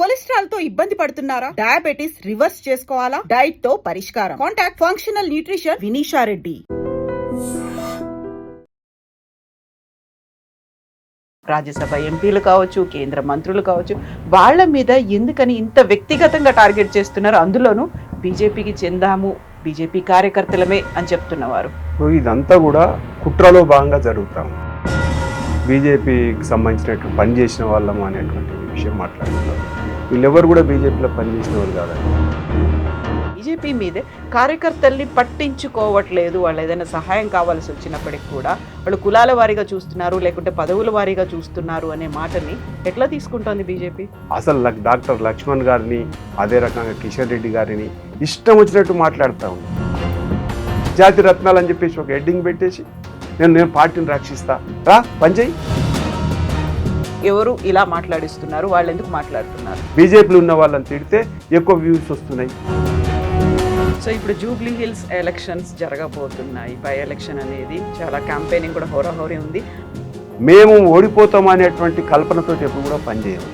Cholesterol తో ఇబ్బంది పడుతున్నారా? డయాబెటిస్ రివర్స్ చేసుకోవాలా? డైట్ తో పరిష్కారం. Contact functional nutrition Vinisha Reddy. Rajya Sabha ఎంపీలు కావచ్చు, కేంద్ర మంత్రులు కావచ్చు, వాళ్ళ మీద ఎందుకని ఇంత వ్యక్తిగతంగా టార్గెట్ చేస్తున్నారు? అందులోనూ బీజేపీకి చెందాము, బీజేపీ కార్యకర్తలమే అని చెప్తున్నవారు. ఇదంతా కూడా కుట్రలో భాగంగా జరుగుతాము. బీజేపీకి సంబంధించినట్టు పనిచేసిన వాళ్ళము అనేటువంటి విషయం మాట్లాడుతున్నారు. వీళ్ళెవరు కూడా బీజేపీలో పనిచేసిన వాళ్ళు కాదండి. బీజేపీ మీదే కార్యకర్తల్ని పట్టించుకోవట్లేదు. వాళ్ళు ఏదైనా సహాయం కావాల్సి వచ్చినప్పటికి కూడా వాళ్ళు కులాల వారీగా చూస్తున్నారు, లేకుంటే పదవుల వారీగా చూస్తున్నారు అనే మాటని ఎట్లా తీసుకుంటోంది బీజేపీ? అసలు డాక్టర్ లక్ష్మణ్ గారిని, అదే రకంగా కిషన్ రెడ్డి గారిని ఇష్టం వచ్చినట్టు మాట్లాడుతూ ఉంది. జాతి రత్నాలు అని చెప్పేసి ఒక హెడ్డింగ్ పెట్టేసి నేను పార్టీని రక్షిస్తా, రా పనిచేయి. ఎవరు ఇలా మాట్లాడిస్తున్నారు? వాళ్ళు ఎందుకు మాట్లాడుతున్నారు? బీజేపీలో ఉన్న వాళ్ళని తిడితే ఎక్కువ వ్యూస్ వస్తున్నాయి. సో ఇప్పుడు జూబ్లీ హిల్స్ ఎలక్షన్స్ జరగబోతున్నాయి. బై ఎలక్షన్ అనేది చాలా క్యాంపెయినింగ్ కూడా హోరాహోరీ ఉంది. మేము ఓడిపోతాం అనేటువంటి కల్పనతో ఎప్పుడు కూడా పనిచేయము.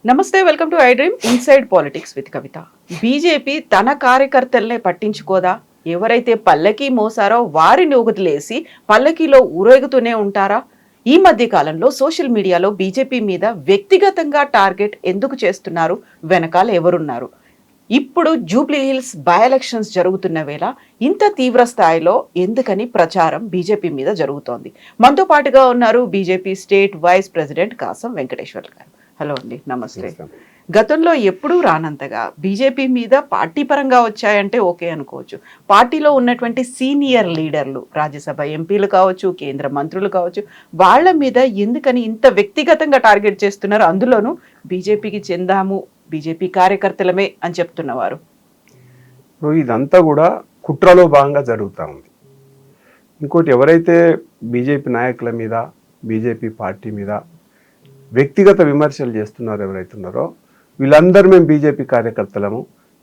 నమస్తే, welcome to I dream inside politics with Kavitha. BJP తన కార్యకర్తలనే పట్టించుకోదా? ఎవరైతే పల్లకీ మోసారో వారిని వదిలేసి పల్లకీలో ఊరేగుతూనే ఉంటారా? ఈ మధ్య కాలంలో సోషల్ మీడియాలో బీజేపీ మీద వ్యక్తిగతంగా టార్గెట్ ఎందుకు చేస్తున్నారు? వెనకాల ఎవరున్నారు? ఇప్పుడు జూబ్లీ హిల్స్ బై ఎలక్షన్స్ జరుగుతున్న వేళ ఇంత తీవ్ర స్థాయిలో ఎందుకని ప్రచారం బీజేపీ మీద జరుగుతోంది? మనతో పాటుగా ఉన్నారు BJP state vice president Kasam Venkateshwar garu. Hello అండి, నమస్తే. గతంలో ఎప్పుడూ రానంతగా బీజేపీ మీద పార్టీ పరంగా వచ్చాయంటే ఓకే అనుకోవచ్చు. పార్టీలో ఉన్నటువంటి సీనియర్ లీడర్లు, రాజ్యసభ ఎంపీలు కావచ్చు, కేంద్ర మంత్రులు కావచ్చు, వాళ్ళ మీద ఎందుకని ఇంత వ్యక్తిగతంగా టార్గెట్ చేస్తున్నారు? అందులోనూ బీజేపీకి చెందాము, బీజేపీ కార్యకర్తలమే అని చెప్తున్నవారు. ఇదంతా కూడా కుట్రలో భాగంగా జరుగుతూ ఉంది. ఇంకోటి, ఎవరైతే బీజేపీ నాయకుల మీద, బీజేపీ పార్టీ మీద వ్యక్తిగత విమర్శలు చేస్తున్నారు ఎవరైతే ఉన్నారో వీళ్ళందరూ మేము బీజేపీ కార్యకర్తలము,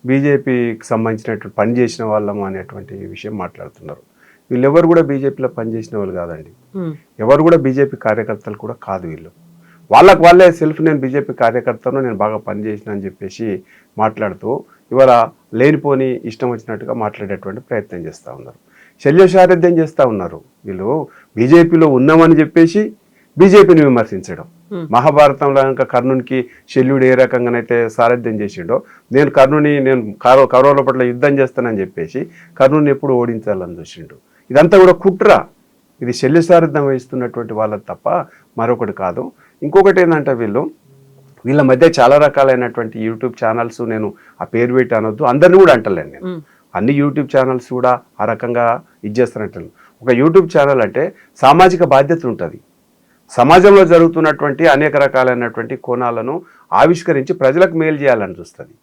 బీజేపీకి సంబంధించినట్టు పనిచేసిన వాళ్ళము అనేటువంటి విషయం మాట్లాడుతున్నారు. వీళ్ళెవరు కూడా బీజేపీలో పనిచేసిన వాళ్ళు కాదండి. ఎవరు కూడా బీజేపీ కార్యకర్తలు కూడా కాదు. వీళ్ళు వాళ్ళే సెల్ఫ్ నేను బీజేపీ కార్యకర్తను, నేను బాగా పనిచేసిన అని చెప్పేసి మాట్లాడుతూ ఇవాళ లేనిపోని ఇష్టం వచ్చినట్టుగా మాట్లాడేటువంటి ప్రయత్నం చేస్తూ ఉన్నారు. శల్యసారథ్యం చేస్తూ ఉన్నారు. వీళ్ళు బీజేపీలో ఉన్నామని చెప్పేసి బీజేపీని విమర్శించడం. మహాభారతంలో ఇంకా కర్ణునికి శల్యుడు ఏ రకంగానైతే సారథ్యం చేసిండో, నేను కౌరవుల పట్ల యుద్ధం చేస్తానని చెప్పేసి కర్ణుని ఎప్పుడు ఓడించాలని చూసిండు. ఇదంతా కూడా కుట్ర. ఇది శల్య సారథ్యం వహిస్తున్నటువంటి వాళ్ళది తప్ప మరొకటి కాదు. ఇంకొకటి ఏంటంటే వీళ్ళ మధ్య చాలా రకాలైనటువంటి యూట్యూబ్ ఛానల్స్, నేను ఆ పేరు పెట్టి అనొద్దు, అందరినీ కూడా అంటలేను నేను. అన్ని యూట్యూబ్ ఛానల్స్ కూడా ఆ రకంగా ఇచ్చేస్తానంటాను. ఒక యూట్యూబ్ ఛానల్ అంటే సామాజిక బాధ్యత ఉంటుంది. సమాజంలో జరుగుతున్నటువంటి అనేక రకాలైనటువంటి కోణాలను ఆవిష్కరించి ప్రజలకు మేలు చేయాలని చూస్తుంది.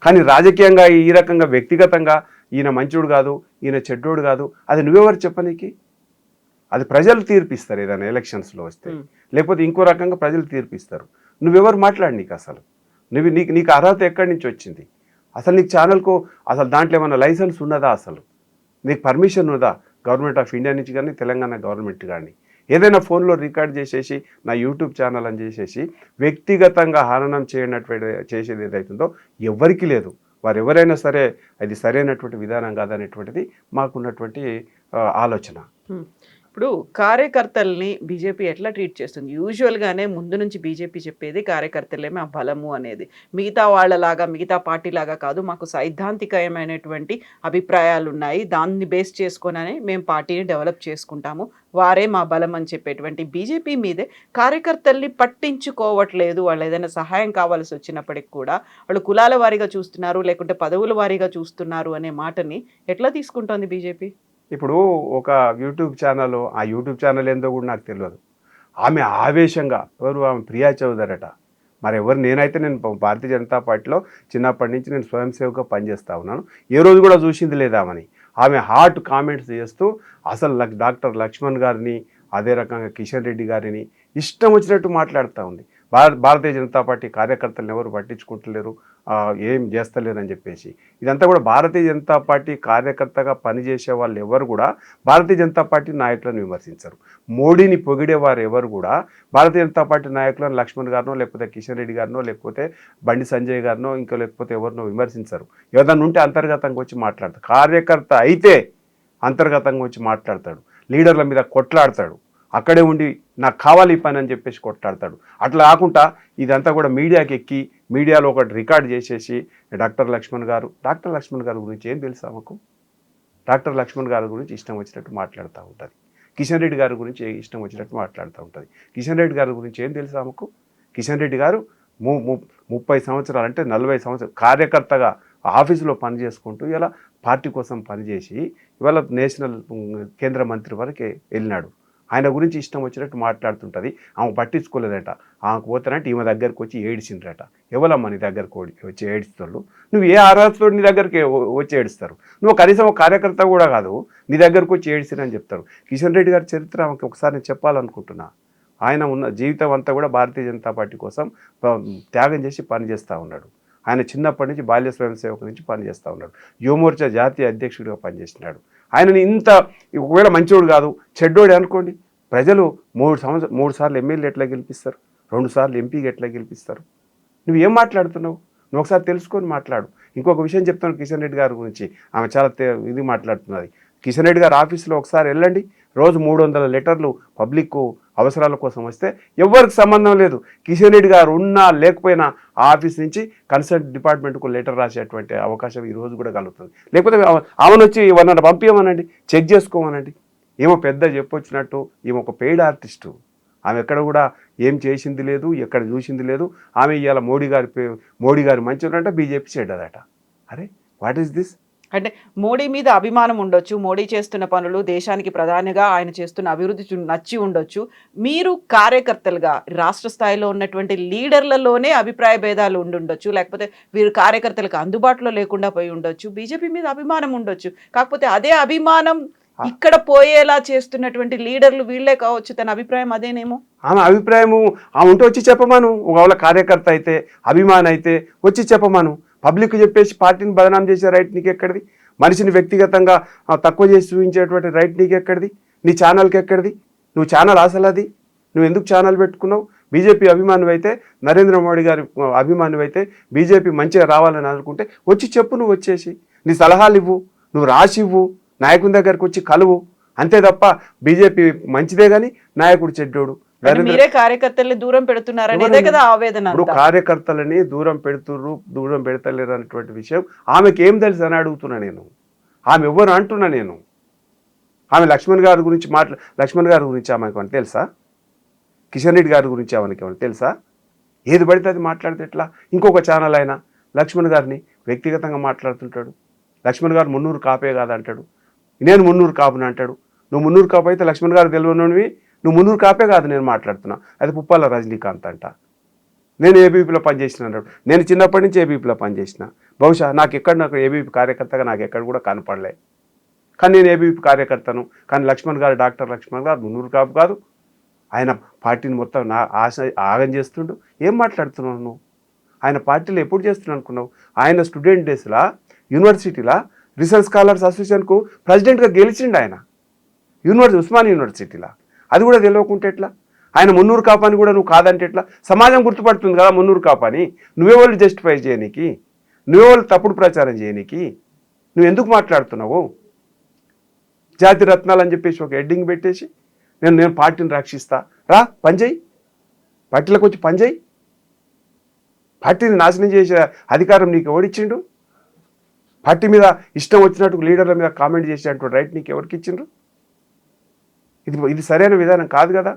కానీ రాజకీయంగా ఈ రకంగా వ్యక్తిగతంగా ఈయన మంచోడు కాదు, ఈయన చెడ్డోడు కాదు, అది నువ్వెవరు చెప్పనీకి? అది ప్రజలు తీర్పిస్తారు. ఏదైనా ఎలక్షన్స్లో వస్తే, లేకపోతే ఇంకో రకంగా ప్రజలు తీర్పిస్తారు. నువ్వెవరు మాట్లాడి నీకు అసలు నీకు అర్హత ఎక్కడి నుంచి వచ్చింది? అసలు నీకు ఛానల్కు అసలు దాంట్లో ఏమైనా లైసెన్స్ ఉన్నదా? అసలు నీకు పర్మిషన్ ఉన్నదా? గవర్నమెంట్ ఆఫ్ ఇండియా నుంచి కానీ, తెలంగాణ గవర్నమెంట్ కానీ ఏదైనా ఫోన్లో రికార్డ్ చేసేసి నా యూట్యూబ్ ఛానల్ అని చేసేసి వ్యక్తిగతంగా హననం చేసేది ఏదైతుందో ఎవరికి లేదు. వారు ఎవరైనా సరే అది సరైనటువంటి విధానం కాదనేటువంటిది మాకున్నటువంటి ఆలోచన. ఇప్పుడు కార్యకర్తల్ని బీజేపీ ఎట్లా ట్రీట్ చేస్తుంది? యూజువల్గానే ముందు నుంచి బీజేపీ చెప్పేది కార్యకర్తలేమే ఆ బలము అనేది. మిగతా వాళ్ళలాగా, మిగతా పార్టీలాగా కాదు, మాకు సైద్ధాంతికమైనటువంటి అభిప్రాయాలు ఉన్నాయి, దాన్ని బేస్ చేసుకొని మేము పార్టీని డెవలప్ చేసుకుంటాము, వారే మా బలం అని చెప్పేటువంటి బీజేపీ మీదే కార్యకర్తల్ని పట్టించుకోవట్లేదు. వాళ్ళు ఏదైనా సహాయం కావాల్సి వచ్చినప్పటికి కూడా వాళ్ళు కులాల వారీగా చూస్తున్నారు, లేకుంటే పదవుల వారీగా చూస్తున్నారు అనే మాటని ఎట్లా తీసుకుంటోంది బీజేపీ? ఇప్పుడు ఒక యూట్యూబ్ ఛానల్, ఆ యూట్యూబ్ ఛానల్ ఏందో కూడా నాకు తెలియదు. ఆమె ఆవేశంగా, ఆమె ప్రియా చౌదరి అట, మరి నేను భారతీయ జనతా పార్టీలో చిన్నప్పటి నుంచి నేను స్వయం సేవగా పనిచేస్తూ ఉన్నాను. ఏ రోజు కూడా చూసింది లేదామని ఆమె హాట్ కామెంట్స్ చేస్తూ అసలు డాక్టర్ లక్ష్మణ్ గారిని, అదే రకంగా కిషన్ రెడ్డి గారిని ఇష్టం వచ్చినట్టు మాట్లాడుతూ ఉంది. భారతీయ జనతా పార్టీ కార్యకర్తలను ఎవరు పట్టించుకుంటలేరు, ఏం చేస్తలేరు అని చెప్పేసి. ఇదంతా కూడా భారతీయ జనతా పార్టీ కార్యకర్తగా పనిచేసే వాళ్ళు ఎవరు కూడా భారతీయ జనతా పార్టీ నాయకులను విమర్శించరు. మోడీని పొగిడేవారు ఎవరు కూడా భారతీయ జనతా పార్టీ నాయకులను లక్ష్మణ్ గారినో లేకపోతే కిషన్ రెడ్డి గారినో లేకపోతే బండి సంజయ్ గారినో ఇంకా లేకపోతే ఎవరినో విమర్శించరు. ఏదన్నా ఉంటే అంతర్గతంగా వచ్చి మాట్లాడతారు. కార్యకర్త అయితే అంతర్గతంగా వచ్చి మాట్లాడతాడు, లీడర్ల మీద కొట్లాడతాడు, అక్కడే ఉండి నాకు కావాలి ఈ పని అని చెప్పేసి కొట్లాడతాడు. అట్లా కాకుండా ఇదంతా కూడా మీడియాకి ఎక్కి మీడియాలో ఒకటి రికార్డ్ చేసేసి డాక్టర్ లక్ష్మణ్ గారు గురించి ఏం తెలుసు ఆమెకు? డాక్టర్ లక్ష్మణ్ గారి గురించి ఇష్టం వచ్చినట్టు మాట్లాడుతూ ఉంటుంది. కిషన్ రెడ్డి గారి గురించి ఇష్టం వచ్చినట్టు మాట్లాడుతూ ఉంటుంది. కిషన్ రెడ్డి గారి గురించి ఏం తెలుసు ఆమెకు? కిషన్ రెడ్డి గారు 30 సంవత్సరాలు అంటే 40 సంవత్సరాలు కార్యకర్తగా ఆఫీసులో పని చేసుకుంటూ ఇలా పార్టీ కోసం పనిచేసి ఇవాళ నేషనల్ కేంద్ర మంత్రి వరకు వెళ్ళినాడు. ఆయన గురించి ఇష్టం వచ్చినట్టు మాట్లాడుతుంటుంది. ఆమె పట్టించుకోలేదట. ఆమెకు పోతానంటే ఈమె దగ్గరికి వచ్చి ఏడిచిండ్రట. ఎవరమ్మా నీ దగ్గరకు వచ్చి ఏడుస్తాడు? నువ్వు ఏ అర్హతతో నీ దగ్గరికి వచ్చి ఏడుస్తారు? నువ్వు కనీసం ఒక కార్యకర్త కూడా కాదు, నీ దగ్గరకు వచ్చి ఏడిసిరని చెప్తారు. కిషన్ రెడ్డి గారి చరిత్ర ఆమెకి ఒకసారి నేను చెప్పాలనుకుంటున్నా. ఆయన ఉన్న జీవితం అంతా కూడా భారతీయ జనతా పార్టీ కోసం త్యాగం చేసి పనిచేస్తూ ఉన్నాడు. ఆయన చిన్నప్పటి నుంచి బాల్య స్వయం సేవకు నుంచి పనిచేస్తూ ఉన్నాడు. యువమోర్చా జాతీయ అధ్యక్షుడిగా పనిచేసినాడు. ఆయనని ఇంత ఒకవేళ మంచోడు కాదు చెడ్డోడు అనుకోండి, ప్రజలు 3 సార్లు ఎమ్మెల్యే ఎట్లా గెలిపిస్తారు? 2 సార్లు ఎంపీగా ఎట్లా గెలిపిస్తారు? నువ్వు ఏం మాట్లాడుతున్నావు? నువ్వు ఒకసారి తెలుసుకొని మాట్లాడు. ఇంకొక విషయం చెప్తాను కిషన్ రెడ్డి గారి గురించి. ఆమె చాలా ఇది మాట్లాడుతున్నది. కిషన్ రెడ్డి గారు ఆఫీసులో ఒకసారి వెళ్ళండి, రోజు 300 లెటర్లు పబ్లిక్ అవసరాల కోసం వస్తే ఎవరికి సంబంధం లేదు. కిషన్ రెడ్డి గారు ఉన్నా లేకపోయినా ఆ ఆఫీస్ నుంచి కన్సల్ట్ డిపార్ట్మెంట్కు లెటర్ రాసేటువంటి అవకాశం ఈ రోజు కూడా కలుగుతుంది. లేకపోతే ఆమెను వచ్చి ఎవరన్నా పంపించమనండి, చెక్ చేసుకోమనండి. ఏమో పెద్ద చెప్పొచ్చినట్టు ఈమె ఒక పెయిడ్ ఆర్టిస్టు. ఆమె ఎక్కడ కూడా ఏం చేసింది లేదు, ఎక్కడ చూసింది లేదు. ఆమె ఇవాళ మోడీ గారి మంచిదంట, బీజేపీ చెడ్డదట. అరే వాట్ ఈస్ దిస్? అంటే మోడీ మీద అభిమానం ఉండొచ్చు, మోడీ చేస్తున్న పనులు దేశానికి ప్రధానిగా ఆయన చేస్తున్న అభివృద్ధి నచ్చి ఉండొచ్చు. మీరు కార్యకర్తలుగా రాష్ట్ర స్థాయిలో ఉన్నటువంటి లీడర్లలోనే అభిప్రాయ భేదాలు ఉండుండొచ్చు, లేకపోతే వీరు కార్యకర్తలకు అందుబాటులో లేకుండా పోయి ఉండొచ్చు. బీజేపీ మీద అభిమానం ఉండొచ్చు, కాకపోతే అదే అభిమానం ఇక్కడ పోయేలా చేస్తున్నటువంటి లీడర్లు వీళ్ళే కావచ్చు. తన అభిప్రాయం అదేనేమో. ఆమె అభిప్రాయము ఆమె ఉంటే వచ్చి చెప్పమను. ఒకవేళ కార్యకర్త అయితే అభిమాని అయితే వచ్చి చెప్పమను. పబ్లిక్ చెప్పేసి పార్టీని బదనాం చేసే రైట్ నీకు ఎక్కడిది? మనిషిని వ్యక్తిగతంగా తక్కువ చేసి చూపించేటువంటి రైట్ నీకు ఎక్కడిది? నీ ఛానల్కి ఎక్కడిది? నువ్వు ఛానల్ అసలు అది నువ్వు ఎందుకు ఛానల్ పెట్టుకున్నావు? బీజేపీ అభిమానులు అయితే, నరేంద్ర మోడీ గారి అభిమానులు అయితే, బీజేపీ మంచిగా రావాలని అనుకుంటే వచ్చి చెప్పు. నువ్వు వచ్చేసి నీ సలహాలు ఇవ్వు, నువ్వు రాసి ఇవ్వు, నాయకుని దగ్గరకు వచ్చి కలువు. అంతే తప్ప బీజేపీ మంచిదే కానీ నాయకుడు చెడ్డోడు. మీరే కార్యకర్తల్ని దూరం పెడుతున్నారనేదే కదా ఆవేదన. ఇప్పుడు కార్యకర్తలని దూరం పెడతలేరు అనేటువంటి విషయం ఆమెకి ఏం తెలుసు అని అడుగుతున్నా నేను. ఆమె ఎవరు అంటున్నా నేను. ఆమె లక్ష్మణ్ గారి గురించి ఆమెకి ఏమైనా తెలుసా? కిషన్ రెడ్డి గారి గురించి ఆమెకి ఏమైనా తెలుసా? ఏది పడితే అది మాట్లాడితే ఎట్లా? ఇంకొక ఛానల్ అయినా లక్ష్మణ్ గారిని వ్యక్తిగతంగా మాట్లాడుతుంటాడు. లక్ష్మణ్ గారు మున్నూరు కాపే కాదంటాడు, నేను మున్నూరు కాపుని అంటాడు. నువ్వు మున్నూరు కాపు అయితే లక్ష్మణ్ గారు తెలియనివి, నువ్వు మున్నూరు కాపే కాదు నేను మాట్లాడుతున్నా. అది పుప్పాల రజనీకాంత్ అంట. నేను ఏబీపీలో పనిచేసిన అన్నాడు. నేను చిన్నప్పటి నుంచి ఏబీపీలో పనిచేసిన. బహుశా నాకు ఏబీపీ కార్యకర్తగా నాకు ఎక్కడ కూడా కనపడలే. కానీ నేను ఏబీపీ కార్యకర్తను. కానీ డాక్టర్ లక్ష్మణ్ గారు మున్నూరు కాపు కాదు. ఆయన పార్టీని మొత్తం ఆగం చేస్తుండు. ఏం మాట్లాడుతున్నావు నువ్వు? ఆయన పార్టీలో ఎప్పుడు చేస్తున్నావు అనుకున్నావు? ఆయన స్టూడెంట్ డేస్లో యూనివర్సిటీలో రీసెర్చ్ స్కాలర్స్ అసోసియేషన్కు ప్రెసిడెంట్గా గెలిచిండు ఆయన. ఉస్మానియా యూనివర్సిటీలో. అది కూడా తెలియకుంటే ఎట్లా? ఆయన మున్నూరు కాపని కూడా నువ్వు కాదంటే ఎట్లా? సమాజం గుర్తుపడుతుంది కదా మున్నూరు కాపని. నువ్వెవరు జస్టిఫై చేయనీకి, నువ్వెవరు తప్పుడు ప్రచారం చేయనీకి? నువ్వు ఎందుకు మాట్లాడుతున్నావు? జాతి రత్నాలు అని చెప్పేసి ఒక హెడ్డింగ్ పెట్టేసి నేను పార్టీని రక్షిస్తా, రా పనిచేయి, పార్టీలకు వచ్చి పనిచేయి. పార్టీని నాశనం చేసే అధికారం నీకు ఎవరిచ్చిండు? పార్టీ మీద ఇష్టం వచ్చినట్టు లీడర్ల మీద కామెంట్ చేసేటువంటి రైట్ నీకు ఎవరికి ఇచ్చిండ్రు? ఇది సరైన విధానం కాదు కదా.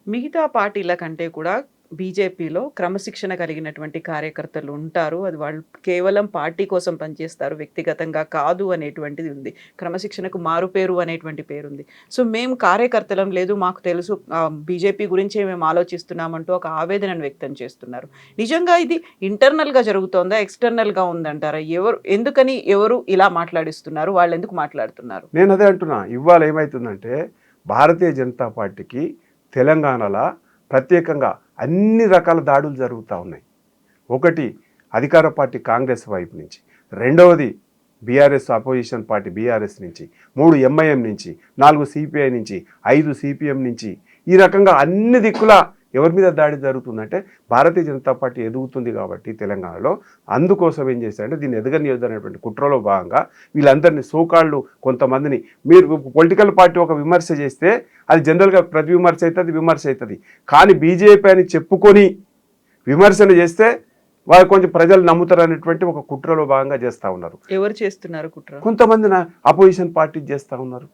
మిగతా పార్టీల కంటే కూడా బీజేపీలో క్రమశిక్షణ కలిగినటువంటి కార్యకర్తలు ఉంటారు. అది వాళ్ళు కేవలం పార్టీ కోసం పనిచేస్తారు, వ్యక్తిగతంగా కాదు అనేటువంటిది ఉంది. క్రమశిక్షణకు మారుపేరు అనేటువంటి పేరుంది. సో మేము కార్యకర్తలం లేదు, మాకు తెలుసు, బీజేపీ గురించే మేము ఆలోచిస్తున్నామంటూ ఒక ఆవేదనను వ్యక్తం చేస్తున్నారు. నిజంగా ఇది ఇంటర్నల్గా జరుగుతోందా, ఎక్స్టర్నల్గా ఉందంటారా? ఎందుకని ఎవరు ఇలా మాట్లాడిస్తున్నారు? వాళ్ళు ఎందుకు మాట్లాడుతున్నారు? నేను అదే అంటున్నా. ఇవాళ ఏమవుతుందంటే భారతీయ జనతా పార్టీకి తెలంగాణలో ప్రత్యేకంగా అన్ని రకాల దాడులు జరుగుతూ ఉన్నాయి. ఒకటి అధికార పార్టీ కాంగ్రెస్ వైపు నుంచి, రెండవది బీఆర్ఎస్ అపోజిషన్ పార్టీ బీఆర్ఎస్ నుంచి, 3 ఎంఐఎం నుంచి, 4 సిపిఐ నుంచి, 5 సిపిఎం నుంచి, ఈ రకంగా అన్ని దిక్కుల ఎవరి మీద దాడి జరుగుతుందంటే భారతీయ జనతా పార్టీ ఎదుగుతుంది కాబట్టి తెలంగాణలో. అందుకోసం ఏం చేశారంటే దీన్ని ఎదగనియొద్దనేటువంటి కుట్రలో భాగంగా వీళ్ళందరినీ సోకాళ్ళు కొంతమందిని, మీరు పొలిటికల్ పార్టీ ఒక విమర్శ చేస్తే అది జనరల్గా ప్రతి విమర్శ అవుతుంది, కానీ బీజేపీ అని చెప్పుకొని విమర్శలు చేస్తే వాళ్ళు కొంచెం ప్రజలు నమ్ముతారు అనేటువంటి ఒక కుట్రలో భాగంగా చేస్తూ ఉన్నారు. ఎవరు చేస్తున్నారు కుట్ర? కొంతమంది అపోజిషన్ పార్టీ చేస్తూ ఉన్నారు,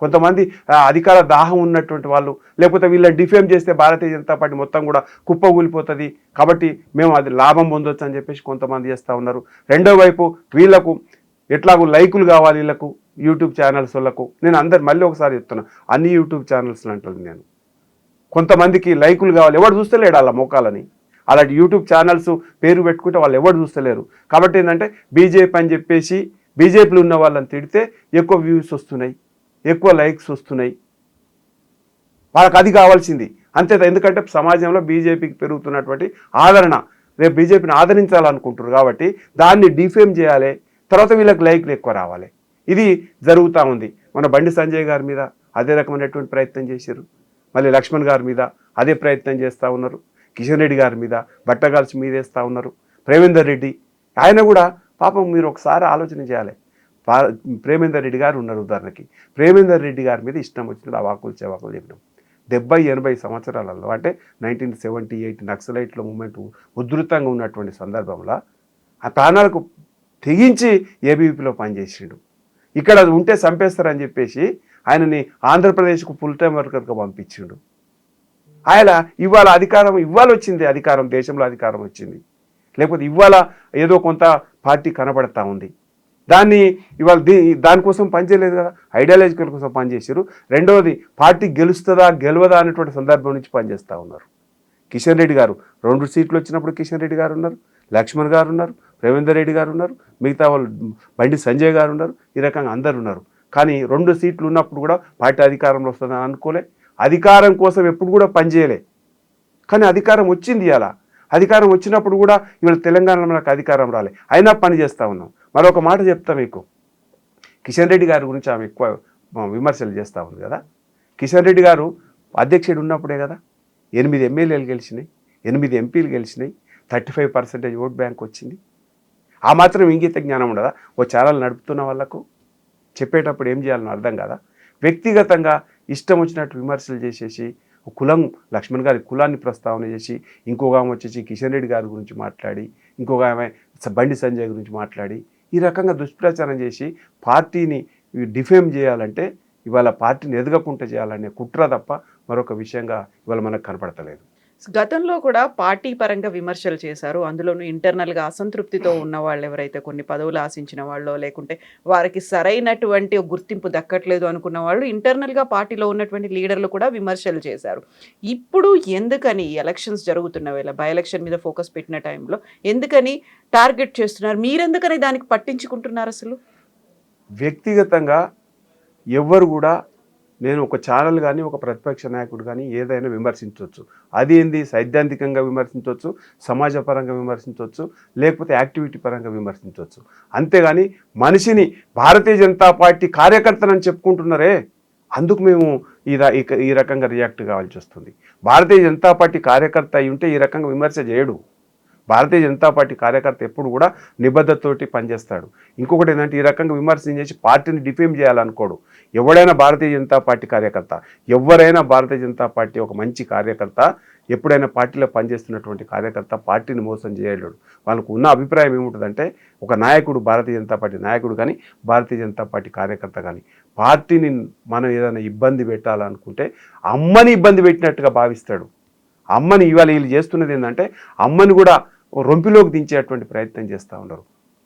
కొంతమంది అధికార దాహం ఉన్నటువంటి వాళ్ళు, లేకపోతే వీళ్ళని డిఫేమ్ చేస్తే భారతీయ జనతా పార్టీ మొత్తం కూడా కుప్పగూలిపోతుంది కాబట్టి మేము అది లాభం పొందొచ్చు అని చెప్పేసి కొంతమంది చేస్తూ ఉన్నారు. రెండో వైపు వీళ్ళకు ఎట్లాగూ లైకులు కావాలి వీళ్ళకు, యూట్యూబ్ ఛానల్స్ వాళ్ళకు. నేను మళ్ళీ ఒకసారి చెప్తున్నా, అన్ని యూట్యూబ్ ఛానల్స్ అంటాను నేను, కొంతమందికి లైకులు కావాలి, ఎవరు చూస్తలేడు అలా మోకాలని. అలాంటి యూట్యూబ్ ఛానల్స్ పేరు పెట్టుకుంటే వాళ్ళు ఎవరు చూస్తలేరు. కాబట్టి ఏంటంటే బీజేపీ అని చెప్పేసి బీజేపీలో ఉన్న వాళ్ళని తిడితే ఎక్కువ వ్యూస్ వస్తున్నాయి, ఎక్కువ లైక్స్ వస్తున్నాయి, వాళ్ళకి అది కావాల్సింది అంతే. ఎందుకంటే సమాజంలో బీజేపీకి పెరుగుతున్నటువంటి ఆదరణ, రేపు బీజేపీని ఆదరించాలనుకుంటారు కాబట్టి దాన్ని డిఫేమ్ చేయాలి, తర్వాత వీళ్ళకి లైక్లు ఎక్కువ రావాలి. ఇది జరుగుతూ ఉంది. మన బండి సంజయ్ గారి మీద అదే రకమైనటువంటి ప్రయత్నం చేశారు, మళ్ళీ లక్ష్మణ్ గారి మీద అదే ప్రయత్నం చేస్తూ ఉన్నారు, కిషన్ రెడ్డి గారి మీద బట్టగాల్చి మీద వేస్తూ ఉన్నారు, ప్రేమేందర్ రెడ్డి ఆయన కూడా పాపం. మీరు ఒకసారి ఆలోచన చేయాలి. ప్రేమేందర్ రెడ్డి గారు ఉన్నారు ఉదాహరణకి, ప్రేమేందర్ రెడ్డి గారి మీద ఇష్టం వచ్చినట్టు అవాకులు చెవాకులు చెప్పడం. 70-80 సంవత్సరాలలో అంటే 1978 నక్సలైట్ల మూమెంట్ ఉధృతంగా ఉన్నటువంటి సందర్భంలో ఆ ప్రాణాలకు తెగించి ఏబీవీపీలో పనిచేసిండు. ఇక్కడ ఉంటే చంపేస్తారని చెప్పేసి ఆయనని ఆంధ్రప్రదేశ్కు ఫుల్ టైం వర్కర్గా పంపించిండు. ఆయన ఇవాళ అధికారం దేశంలో అధికారం వచ్చింది, లేకపోతే ఇవాళ ఏదో కొంత పార్టీ కనబడతా ఉంది. దాన్ని ఇవాళ దానికోసం పనిచేయలేదు కదా, ఐడియాలజికల్ కోసం పనిచేశారు. రెండవది పార్టీ గెలుస్తుందా గెలవదా అనేటువంటి సందర్భం నుంచి పనిచేస్తూ ఉన్నారు. కిషన్ రెడ్డి గారు 2 సీట్లు వచ్చినప్పుడు కిషన్ రెడ్డి గారు ఉన్నారు, లక్ష్మణ్ గారు ఉన్నారు, ప్రేమేందర్ రెడ్డి గారు ఉన్నారు, మిగతా వాళ్ళు బండి సంజయ్ గారు ఉన్నారు, ఈ రకంగా అందరు ఉన్నారు. కానీ 2 సీట్లు ఉన్నప్పుడు కూడా పార్టీ అధికారంలో వస్తుందని అనుకోలే, అధికారం కోసం ఎప్పుడు కూడా పనిచేయలే. కానీ అధికారం వచ్చింది. ఇలా అధికారం వచ్చినప్పుడు కూడా ఇవాళ తెలంగాణలో మనకు అధికారం రాలే, అయినా పని చేస్తూ ఉన్నాం. మరొక మాట చెప్తా మీకు, కిషన్ రెడ్డి గారి గురించి ఆమె ఎక్కువ విమర్శలు చేస్తూ ఉంది కదా. కిషన్ రెడ్డి గారు అధ్యక్షుడు ఉన్నప్పుడే కదా 8 ఎమ్మెల్యేలు గెలిచినాయి, 8 ఎంపీలు గెలిచినాయి, 35% ఓట్ బ్యాంక్ వచ్చింది. ఆ మాత్రం ఇంగిత జ్ఞానం ఉండదా? ఓ ఛానల్ నడుపుతున్న వాళ్ళకు చెప్పేటప్పుడు ఏం చేయాలని అర్థం కదా. వ్యక్తిగతంగా ఇష్టం వచ్చినట్టు విమర్శలు చేసేసి కులం, లక్ష్మణ్ గారి కులాన్ని ప్రస్తావన చేసి, ఇంకొక ఆమె వచ్చేసి కిషన్ రెడ్డి గారి గురించి మాట్లాడి, ఇంకొక ఆమె బండి సంజయ్ గురించి మాట్లాడి, ఈ రకంగా దుష్ప్రచారం చేసి పార్టీని డిఫేమ్ చేయాలంటే ఇవాళ పార్టీని ఎదగకుండా చేయాలనే కుట్ర తప్ప మరొక విషయంగా ఇవాళ మనకు కనపడతలేదు. గతంలో కూడా పార్టీ పరంగా విమర్శలు చేశారు, అందులోనూ ఇంటర్నల్గా అసంతృప్తితో ఉన్న వాళ్ళు ఎవరైతే కొన్ని పదవులు ఆశించిన వాళ్ళు, లేకుంటే వారికి సరైనటువంటి గుర్తింపు దక్కట్లేదు అనుకున్న వాళ్ళు ఇంటర్నల్గా పార్టీలో ఉన్నటువంటి లీడర్లు కూడా విమర్శలు చేశారు. ఇప్పుడు ఎందుకని ఎలక్షన్స్ జరుగుతున్న వేళ బై ఎలక్షన్ మీద ఫోకస్ పెట్టిన టైంలో ఎందుకని టార్గెట్ చేస్తున్నారు? మీరెందుకని దానికి పట్టించుకుంటున్నారు? అసలు వ్యక్తిగతంగా ఎవరు కూడా, నేను ఒక ఛానల్ కానీ ఒక ప్రతిపక్ష నాయకుడు కానీ ఏదైనా విమర్శించవచ్చు, అది ఏంది సైద్ధాంతికంగా విమర్శించవచ్చు, సమాజపరంగా విమర్శించవచ్చు, లేకపోతే యాక్టివిటీ పరంగా విమర్శించవచ్చు. అంతేగాని మనిషిని భారతీయ జనతా పార్టీ కార్యకర్తలని చెప్పుకుంటున్నారే, అందుకు మేము ఈ రకంగా రియాక్ట్ కావాల్సి వస్తుంది. భారతీయ జనతా పార్టీ కార్యకర్త అయి ఉంటే ఈ రకంగా విమర్శ చేయడు. భారతీయ జనతా పార్టీ కార్యకర్త ఎప్పుడు కూడా నిబద్ధతతోటి పనిచేస్తాడు. ఇంకొకటి ఏంటంటే ఈ రకంగా విమర్శనం చేసి పార్టీని డిఫేమ్ చేయాలనుకోడు. ఎవడైనా భారతీయ జనతా పార్టీ కార్యకర్త, ఎవరైనా భారతీయ జనతా పార్టీ ఒక మంచి కార్యకర్త, ఎప్పుడైనా పార్టీలో పనిచేస్తున్నటువంటి కార్యకర్త పార్టీని మోసం చేయలేడు. వాళ్ళకు ఉన్న అభిప్రాయం ఏముంటుందంటే, ఒక నాయకుడు, భారతీయ జనతా పార్టీ నాయకుడు కానీ భారతీయ జనతా పార్టీ కార్యకర్త కానీ పార్టీని మనం ఏదైనా ఇబ్బంది పెట్టాలనుకుంటే అమ్మని ఇబ్బంది పెట్టినట్టుగా భావిస్తాడు. అమ్మని ఇవాళ వీళ్ళు చేస్తున్నది ఏంటంటే అమ్మని కూడా రొంపిలోకి దించేటువంటి ప్రయత్నం చేస్తూ ఉన్నారు.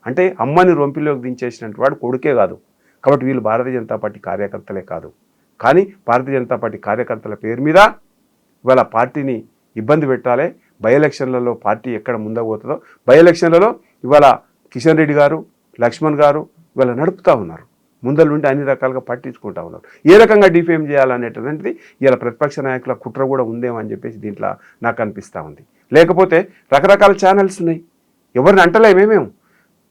అంటే అమ్మని రొంపిలోకి దించేసినటువంటి వాడు కొడుకే కాదు. కాబట్టి వీళ్ళు భారతీయ జనతా పార్టీ కార్యకర్తలే కాదు. కానీ భారతీయ జనతా పార్టీ కార్యకర్తల పేరు మీద ఇవాళ పార్టీని ఇబ్బంది పెట్టాలి. బై ఎలక్షన్లలో పార్టీ ఎక్కడ ముందుకు పోతుందో, బై ఎలక్షన్లలో ఇవాళ కిషన్ రెడ్డి గారు, లక్ష్మణ్ గారు ఇవాళ నడుపుతూ ఉన్నారు. ముందలుండి అన్ని రకాలుగా పట్టించుకుంటా ఉన్నారు. ఏ రకంగా డిఫేమ్ చేయాలనేటువంటిది ఇలా ప్రతిపక్ష నాయకుల కుట్ర కూడా ఉందేమో అని చెప్పేసి దీంట్లో నాకు అనిపిస్తూ ఉంది. లేకపోతే రకరకాల ఛానల్స్ ఉన్నాయి, ఎవరిని అంటలేమేమేం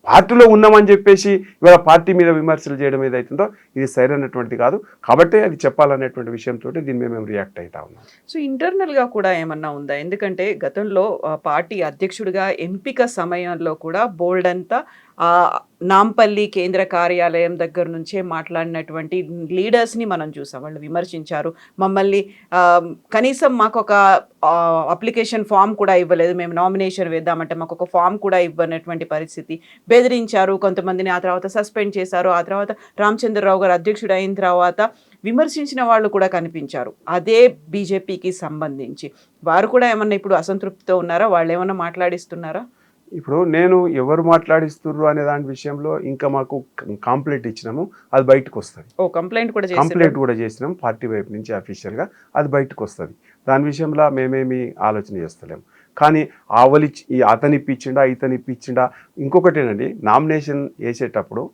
పార్టీలో ఉన్నామని చెప్పేసి ఇవాళ పార్టీ మీద విమర్శలు చేయడం ఏదైతుందో ఇది సరైనటువంటిది కాదు. కాబట్టి అది చెప్పాలనేటువంటి విషయంతో దీని మీద మేము రియాక్ట్ అవుతా ఉన్నాం. సో ఇంటర్నల్గా కూడా ఏమన్నా ఉందా? ఎందుకంటే గతంలో పార్టీ అధ్యక్షుడిగా ఎంపిక సమయంలో కూడా బోల్డ్ అంతా నాంపల్లి కేంద్ర కార్యాలయం దగ్గర నుంచే మాట్లాడినటువంటి లీడర్స్ని మనం చూసాం. వాళ్ళు విమర్శించారు మమ్మల్ని, కనీసం మాకు ఒక అప్లికేషన్ ఫామ్ కూడా ఇవ్వలేదు, మేము నామినేషన్ వేద్దామంటే మాకు ఒక ఫామ్ కూడా ఇవ్వనటువంటి పరిస్థితి, బెదిరించారు కొంతమందిని, ఆ తర్వాత సస్పెండ్ చేశారు. ఆ తర్వాత రామచంద్రరావు గారు అధ్యక్షుడు అయిన తర్వాత విమర్శించిన వాళ్ళు కూడా కనిపించారు. అదే బీజేపీకి సంబంధించి వారు కూడా ఏమన్నా ఇప్పుడు అసంతృప్తితో ఉన్నారా? వాళ్ళు ఏమన్నా మాట్లాడిస్తున్నారా? ఇప్పుడు నేను ఎవరు మాట్లాడిస్తున్నారు అనే దాని విషయంలో ఇంకా మాకు కంప్లైంట్ ఇచ్చినాము, అది బయటకు వస్తుంది. కంప్లైంట్ కూడా చేసినాం పార్టీ వైపు నుంచి అఫీషియల్గా, అది బయటకు వస్తుంది. దాని విషయంలో మేమేమి ఆలోచన చేస్తలేము. కానీ అతని ఇప్పించిండా ఇతని ఇప్పించిండా ఇంకొకటేనండి, నామినేషన్ వేసేటప్పుడు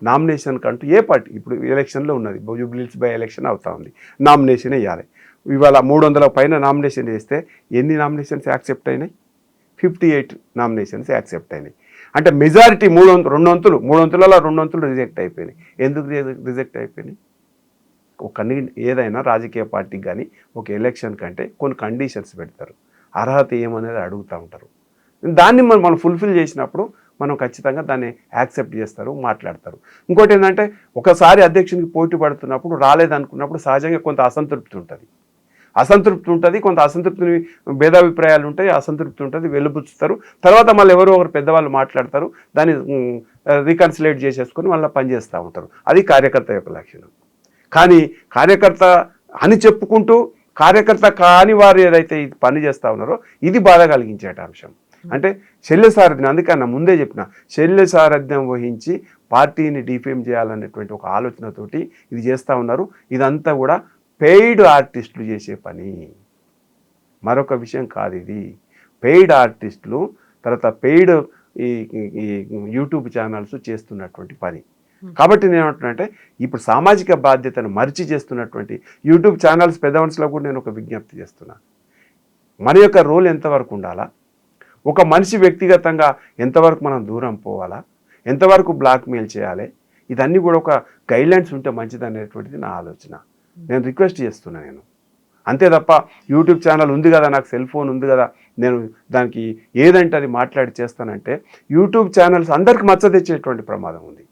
నామినేషన్ కంటూ ఏ పార్టీ ఇప్పుడు ఎలక్షన్లో ఉన్నది, జూబ్లీహిల్స్ బై ఎలక్షన్ అవుతా ఉంది, నామినేషన్ వేయాలి. ఇవాళ 300 పైన నామినేషన్ వేస్తే ఎన్ని నామినేషన్స్ యాక్సెప్ట్ అయినాయి? 58 నామినేషన్స్ యాక్సెప్ట్ అయినాయి. అంటే మెజారిటీ 200 300లలో రిజెక్ట్ అయిపోయినాయి. ఎందుకు రిజెక్ట్ అయిపోయినాయి? ఏదైనా రాజకీయ పార్టీకి కానీ ఒక ఎలక్షన్ కంటే కొన్ని కండిషన్స్ పెడతారు, అర్హత ఏమనేది అడుగుతూ ఉంటారు. దాన్ని మనం ఫుల్ఫిల్ చేసినప్పుడు మనం ఖచ్చితంగా దాన్ని యాక్సెప్ట్ చేస్తారు, మాట్లాడతారు. ఇంకోటి ఏంటంటే ఒకసారి అధ్యక్షునికి పోటీ పడుతున్నప్పుడు రాలేదనుకున్నప్పుడు సహజంగా కొంత అసంతృప్తి ఉంటుంది, కొంత అసంతృప్తిని భేదాభిప్రాయాలు ఉంటాయి, అసంతృప్తి ఉంటుంది, వెలుబుచ్చుతారు. తర్వాత మళ్ళీ ఎవరో ఒకరు పెద్దవాళ్ళు మాట్లాడతారు, దాన్ని రీకన్సిలేట్ చేసేసుకొని మళ్ళీ పనిచేస్తూ ఉంటారు. అది కార్యకర్త యొక్క లక్షణం. కానీ కార్యకర్త అని చెప్పుకుంటూ కార్యకర్త కాని వారు ఏదైతే ఇది పని చేస్తూ ఉన్నారో ఇది బాధ కలిగించేట అంశం. అంటే శల్య సారథ్యం, అందుకన్నా ముందే చెప్పిన, శల్య సారథ్యం వహించి పార్టీని డిఫేమ్ చేయాలనేటువంటి ఒక ఆలోచనతోటి ఇది చేస్తూ ఉన్నారు. ఇదంతా కూడా పెయిడ్ ఆర్టిస్టులు చేసే పని, మరొక విషయం కాదు. ఇది పెయిడ్ ఆర్టిస్టులు, తర్వాత పెయిడ్ ఈ యూట్యూబ్ ఛానల్స్ చేస్తున్నటువంటి పని. కాబట్టి నేను ఏమంటున్నానంటే ఇప్పుడు సామాజిక బాధ్యతను మరిచి చేస్తున్నటువంటి యూట్యూబ్ ఛానల్స్ పెద్ద మనుషులకు కూడా నేను ఒక విజ్ఞప్తి చేస్తున్నాను. మన యొక్క రోల్ ఎంతవరకు ఉండాలా, ఒక మనిషి వ్యక్తిగతంగా ఎంతవరకు మనం దూరం పోవాలా, ఎంతవరకు బ్లాక్మెయిల్ చేయాలి, ఇదన్నీ కూడా ఒక గైడ్లైన్స్ ఉంటే మంచిది అనేటువంటిది నా ఆలోచన. నేను రిక్వెస్ట్ చేస్తున్నా నేను, అంతే తప్ప యూట్యూబ్ ఛానల్ ఉంది కదా, నాకు సెల్ ఫోన్ ఉంది కదా, నేను దానికి ఏదంటే అది మాట్లాడి చేస్తానంటే యూట్యూబ్ ఛానల్స్ అందరికి మచ్చ తెచ్చేటువంటి ప్రమాదం ఉంది.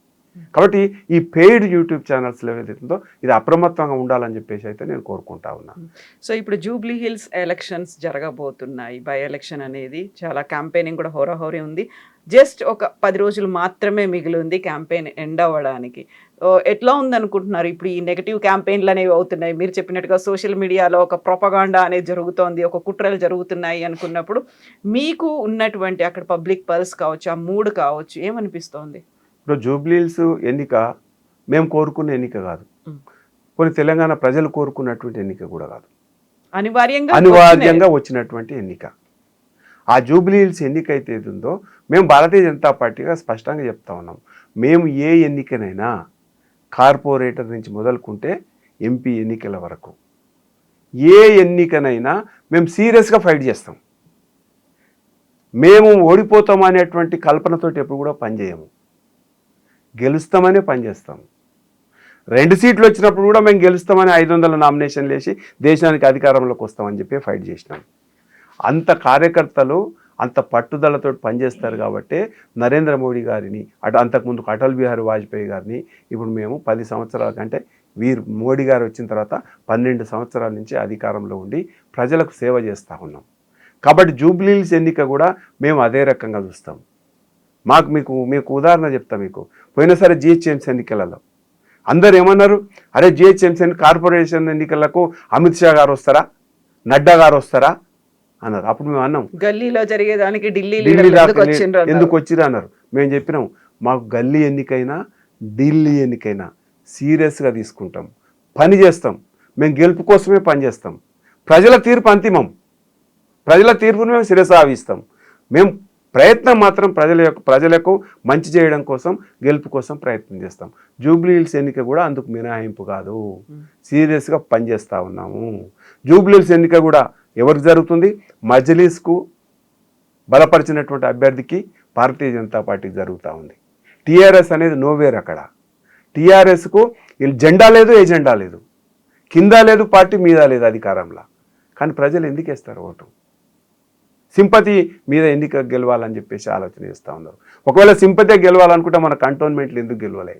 కాబట్టి ఈ పెయిడ్ యూట్యూబ్ ఛానల్స్లో ఏదైతుందో ఇది అప్రమత్తంగా ఉండాలని చెప్పేసి అయితే నేను కోరుకుంటా ఉన్నాను. సో ఇప్పుడు జూబ్లీ హిల్స్ ఎలక్షన్స్ జరగబోతున్నాయి, బై ఎలక్షన్ అనేది చాలా క్యాంపెయినింగ్ కూడా హోరాహోరీ ఉంది. జస్ట్ ఒక 10 రోజులు మాత్రమే మిగిలి ఉంది క్యాంపెయిన్ ఎండ్ అవ్వడానికి. ఎట్లా ఉందనుకుంటున్నారు? ఇప్పుడు ఈ నెగటివ్ క్యాంపెయిన్లు అనేవి అవుతున్నాయి, మీరు చెప్పినట్టుగా సోషల్ మీడియాలో ఒక ప్రొపగాండా అనేది జరుగుతోంది, ఒక కుట్రలు జరుగుతున్నాయి అనుకున్నప్పుడు మీకు ఉన్నటువంటి అక్కడ పబ్లిక్ పల్స్ కావచ్చు, ఆ మూడ్ కావచ్చు, ఏమనిపిస్తోంది? ఇప్పుడు జూబ్లీహిల్స్ ఎన్నిక మేము కోరుకున్న ఎన్నిక కాదు, కొన్ని తెలంగాణ ప్రజలు కోరుకున్నటువంటి ఎన్నిక కూడా కాదు, అనివార్యంగా వచ్చినటువంటి ఎన్నిక. ఆ జూబ్లీహిల్స్ ఎన్నిక అయితే ఏదుందో మేము భారతీయ జనతా పార్టీగా స్పష్టంగా చెప్తా ఉన్నాం, మేము ఏ ఎన్నికనైనా కార్పొరేటర్ నుంచి మొదలుకుంటే ఎంపీ ఎన్నికల వరకు ఏ ఎన్నికనైనా మేము సీరియస్గా ఫైట్ చేస్తాం. మేము ఓడిపోతాం అనేటువంటి కల్పనతోటి ఎప్పుడు కూడా పనిచేయము, గెలుస్తామనే పనిచేస్తాం. 2 సీట్లు వచ్చినప్పుడు కూడా మేము గెలుస్తామని 500 నామినేషన్లు వేసి దేశానికి అధికారంలోకి వస్తామని చెప్పి ఫైట్ చేసినాం. అంత కార్యకర్తలు అంత పట్టుదలతో పనిచేస్తారు కాబట్టి నరేంద్ర మోడీ గారిని అంతకుముందు అటల్ బిహారీ వాజ్పేయి గారిని ఇప్పుడు మేము 10 సంవత్సరాల కంటే మోడీ గారు వచ్చిన తర్వాత 12 సంవత్సరాల నుంచి అధికారంలో ఉండి ప్రజలకు సేవ చేస్తూ ఉన్నాం. కాబట్టి జూబ్లీహిల్స్ ఎన్నిక కూడా మేము అదే రకంగా చూస్తాం. మీకు ఉదాహరణ చెప్తా. మీకు పోయినసారి జిహెచ్ఎంసీ ఎన్నికలలో అందరు ఏమన్నారు, అరే జిహెచ్ఎంసీ కార్పొరేషన్ ఎన్నికలకు అమిత్ షా గారు వస్తారా, నడ్డా గారు వస్తారా అన్నారు. అప్పుడు మేము అన్నాం గల్లీలో జరిగేదానికి ఢిల్లీ ఎందుకు వచ్చిరా అన్నారు. మేము చెప్పినాం మాకు గల్లీ ఎన్నికైనా ఢిల్లీ ఎన్నికైనా సీరియస్గా తీసుకుంటాం, పని చేస్తాం, మేము గెలుపు కోసమే పనిచేస్తాం. ప్రజల తీర్పు అంతిమం, ప్రజల తీర్పును మేము శిరసావిస్తాం. మేము ప్రయత్నం మాత్రం ప్రజలకు మంచి చేయడం కోసం, గెలుపు కోసం ప్రయత్నం చేస్తాం. జూబ్లీ హిల్స్ ఎన్నిక కూడా అందుకు మినహాయింపు కాదు. సీరియస్గా పనిచేస్తూ ఉన్నాము. జూబ్లీ హిల్స్ ఎన్నిక కూడా ఎవరికి జరుగుతుంది? మజ్లిస్కు బలపరిచినటువంటి అభ్యర్థికి భారతీయ జనతా పార్టీకి జరుగుతూ ఉంది. టీఆర్ఎస్ అనేది నోవేర్. అక్కడ టీఆర్ఎస్కు జెండా లేదు, ఎజెండా లేదు, కింద లేదు పార్టీ, మీద లేదు అధికారంలో. కానీ ప్రజలు ఎందుకు వేస్తారు ఓటు? సింపతి మీద ఎన్నిక గెలవాలని చెప్పేసి ఆలోచన చేస్తూ ఉన్నారు. ఒకవేళ సింపతి గెలవాలనుకుంటే మన కంటోన్మెంట్లు ఎందుకు గెలవలే?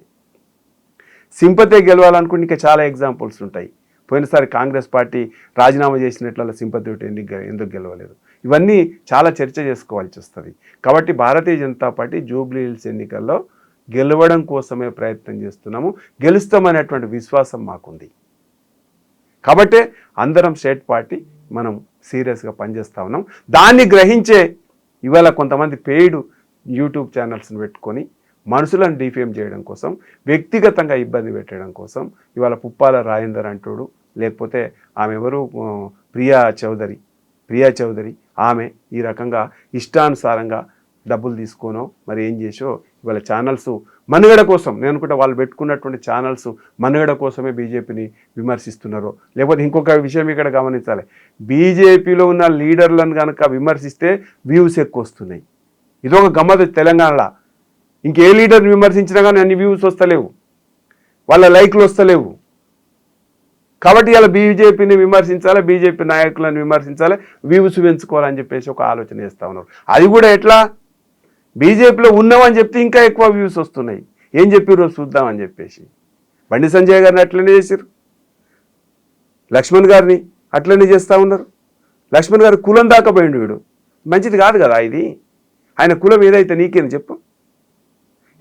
సింపతి గెలవాలనుకుంటే ఇంకా చాలా ఎగ్జాంపుల్స్ ఉంటాయి. పోయినసారి కాంగ్రెస్ పార్టీ రాజీనామా చేసినట్ల సింపతి ఎందుకు గెలవలేదు? ఇవన్నీ చాలా చర్చ చేసుకోవాల్సి వస్తుంది. కాబట్టి Bharatiya Janata party Jubilee hills ఎన్నికల్లో గెలవడం కోసమే ప్రయత్నం చేస్తున్నాము. గెలుస్తామనేటువంటి విశ్వాసం మాకుంది. కాబట్టే అందరం స్టేట్ పార్టీ మనం సీరియస్గా పనిచేస్తూ ఉన్నాం. దాన్ని గ్రహించే ఇవాళ కొంతమంది పెయిడ్ యూట్యూబ్ ఛానల్స్ని పెట్టుకొని మనుషులను డిఫేమ్ చేయడం కోసం, వ్యక్తిగతంగా ఇబ్బంది పెట్టడం కోసం ఇవాళ పుప్పాల రాజేందర్ అంటాడు, లేకపోతే ఆమె ఎవరు ప్రియా చౌదరి ఆమె ఈ రకంగా ఇష్టానుసారంగా డబ్బులు తీసుకోనో మరి ఏం చేసో ఇవాళ ఛానల్స్ మనుగడ కోసం, నేను అనుకుంటే వాళ్ళు పెట్టుకున్నటువంటి ఛానల్స్ మనుగడ కోసమే బీజేపీని విమర్శిస్తున్నారో, లేకపోతే ఇంకొక విషయం ఇక్కడ గమనించాలి. బీజేపీలో ఉన్న లీడర్లను కనుక విమర్శిస్తే వ్యూస్ ఎక్కువ వస్తున్నాయి. ఇదొక గమ్మత్ తెలంగాణలో. ఇంకే లీడర్ని విమర్శించినా కానీ అన్ని వ్యూస్ వస్తలేవు, వాళ్ళ లైక్లు వస్తలేవు. కాబట్టి ఇలా బీజేపీని విమర్శించాలి, బీజేపీ నాయకులను విమర్శించాలి, వ్యూస్ పెంచుకోవాలని చెప్పేసి ఒక ఆలోచన చేస్తూ ఉన్నారు. అది కూడా ఎట్లా? బీజేపీలో ఉన్నామని చెప్తే ఇంకా ఎక్కువ వ్యూస్ వస్తున్నాయి. ఏం చెప్పారో చూద్దామని చెప్పేసి బండి సంజయ్ గారిని అట్లనే చేశారు, లక్ష్మణ్ గారిని అట్లనే చేస్తూ ఉన్నారు. లక్ష్మణ్ గారు కులం దాకా పోయిండు. వీడు మంచిది కాదు కదా ఇది. ఆయన కులం ఏదైతే నీకేని చెప్పు.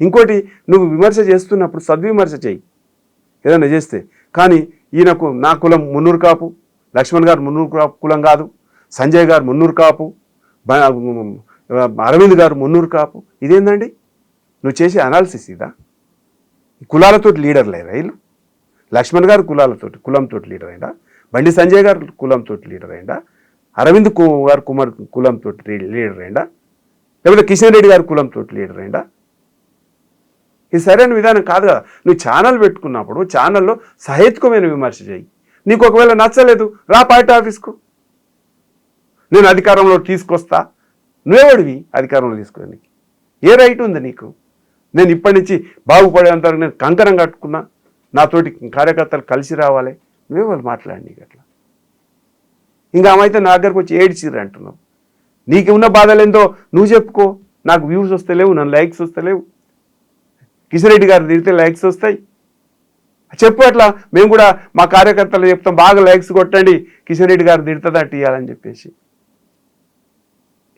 ఇంకోటి, నువ్వు విమర్శ చేస్తున్నప్పుడు సద్విమర్శ చేయి ఏదైనా చేస్తే. కానీ ఈయనకు నా కులం మున్నూరు కాపు, లక్ష్మణ్ గారు మున్నూరు కాపు కులం కాదు, సంజయ్ గారు మున్నూరు కాపు, అరవింద్ గారు మున్నూరు కాపు. ఇదేందండి నువ్వు చేసే అనాలిసిస్? ఇదా? కులాలతో లీడర్లు అయ్యారా వీళ్ళు? లక్ష్మణ్ గారు కులంతో లీడర్ అయిందా? బండి సంజయ్ గారు కులంతో లీడర్ అయిందా? అరవింద్ గారు కులంతో లీడర్ అయిందా? లేకపోతే కిషన్ రెడ్డి గారు కులంతో లీడర్ అయిందా? ఇది సరైన విధానం కాదు కదా. నువ్వు ఛానల్ పెట్టుకున్నప్పుడు ఛానల్లో సహేతుకమైన విమర్శ చేయి. నీకు ఒకవేళ నచ్చలేదు రా పార్టీ ఆఫీస్కు, నేను అధికారంలో తీసుకొస్తా. నువ్వేవాడివి అధికారంలో తీసుకోవడానికి? ఏ రైట్ ఉంది నీకు? నేను ఇప్పటి నుంచి బాగుపడేంత వరకు నేను కంకణం కట్టుకున్నా, నాతోటి కార్యకర్తలు కలిసి రావాలి. నువ్వే వాళ్ళు మాట్లాడి నీకు అట్లా. ఇంకా ఆమె నా దగ్గరకు వచ్చి ఏడ్చిర్రు అంటున్నావు. నీకు ఉన్న బాధలేందో నువ్వు చెప్పుకో. నాకు వ్యూస్ వస్తలేవు, నన్ను లైక్స్ వస్తలేవు. కిషన్ రెడ్డి గారు తిరిగితే లైక్స్ వస్తాయి చెప్పు. అట్లా మేము కూడా మా కార్యకర్తలు చెప్తాం, బాగా లైక్స్ కొట్టండి, కిషన్ రెడ్డి గారు తిడుతుందా ఇవ్వాలని చెప్పేసి.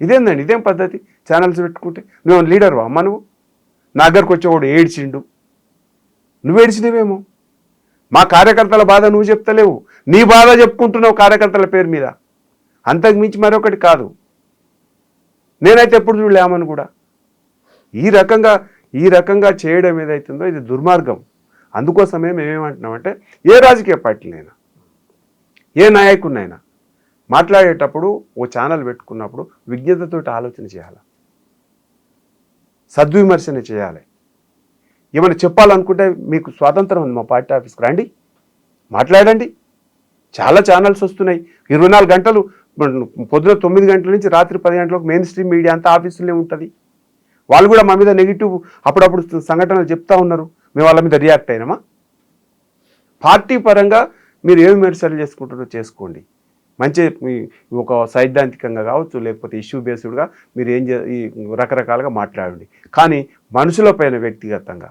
ఇదేందండి? ఇదేం పద్ధతి? ఛానల్స్ పెట్టుకుంటే నువ్వు లీడర్వా అమ్మ? నువ్వు నా దగ్గరకు వచ్చేవాడు ఏడ్చిండు, నువ్వు ఏడ్చినవేమో. మా కార్యకర్తల బాధ నువ్వు చెప్తలేవు, నీ బాధ చెప్పుకుంటున్నావు కార్యకర్తల పేరు మీద. అంతకు మించి మరొకటి కాదు. నేనైతే ఎప్పుడు చూడలేమని కూడా. ఈ రకంగా చేయడం ఏదైతుందో ఇది దుర్మార్గం. అందుకోసమే మేమేమంటున్నామంటే ఏ రాజకీయ పార్టీనైనా, ఏ నాయకుడినైనా మాట్లాడేటప్పుడు ఓ ఛానల్ పెట్టుకున్నప్పుడు విజ్ఞతతో ఆలోచన చేయాలి, సద్విమర్శన చేయాలి. ఏమైనా చెప్పాలనుకుంటే మీకు స్వాతంత్రం ఉంది, మా పార్టీ ఆఫీస్కి రండి, మాట్లాడండి. చాలా ఛానల్స్ వస్తున్నాయి 24 గంటలు, పొద్దున 9 గంటల నుంచి రాత్రి 10 గంటలకు మెయిన్ స్ట్రీమ్ మీడియా అంతా ఆఫీసులోనే ఉంటుంది. వాళ్ళు కూడా మా మీద నెగిటివ్ అప్పుడప్పుడు సంఘటనలు చెప్తా ఉన్నారు, మేము వాళ్ళ మీద రియాక్ట్ అయినామా? పార్టీ పరంగా మీరు ఏమి విమర్శలు చేసుకుంటారో చేసుకోండి. మంచి ఒక సైద్ధాంతికంగా కావచ్చు, లేకపోతే ఇష్యూ బేస్డ్గా మీరు రకరకాలుగా మాట్లాడండి. కానీ మనుషులపైన వ్యక్తిగతంగా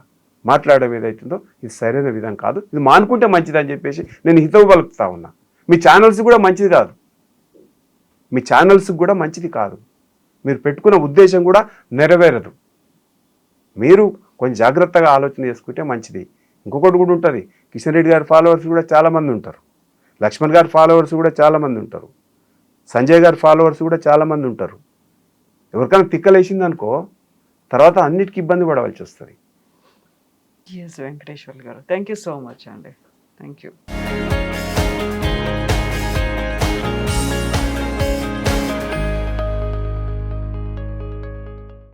మాట్లాడడం ఏదైతుందో ఇది సరైన విధం కాదు. ఇది మానుకుంటే మంచిదని చెప్పేసి నేను హితవు పలుకుతా ఉన్నా. మీ ఛానల్స్ కూడా మంచిది కాదు, మీ ఛానల్స్కి కూడా మంచిది కాదు. మీరు పెట్టుకున్న ఉద్దేశం కూడా నెరవేరదు. మీరు కొంచెం జాగ్రత్తగా ఆలోచన చేసుకుంటే మంచిది. ఇంకొకటి కూడా ఉంటుంది, కిషన్ రెడ్డి గారి ఫాలోవర్స్ కూడా చాలామంది ఉంటారు, లక్ష్మణ్ గారి ఫాలోవర్స్ కూడా చాలామంది ఉంటారు, సంజయ్ గారి ఫాలోవర్స్ కూడా చాలామంది ఉంటారు. ఎవరికైనా తిక్కలేసింది అనుకో తర్వాత అన్నిటికీ ఇబ్బంది పడవలసి వస్తుంది. ఎస్ వెంకటేశ్వర్లు గారు, థ్యాంక్ యూ సో మచ్ అండి. Thank you.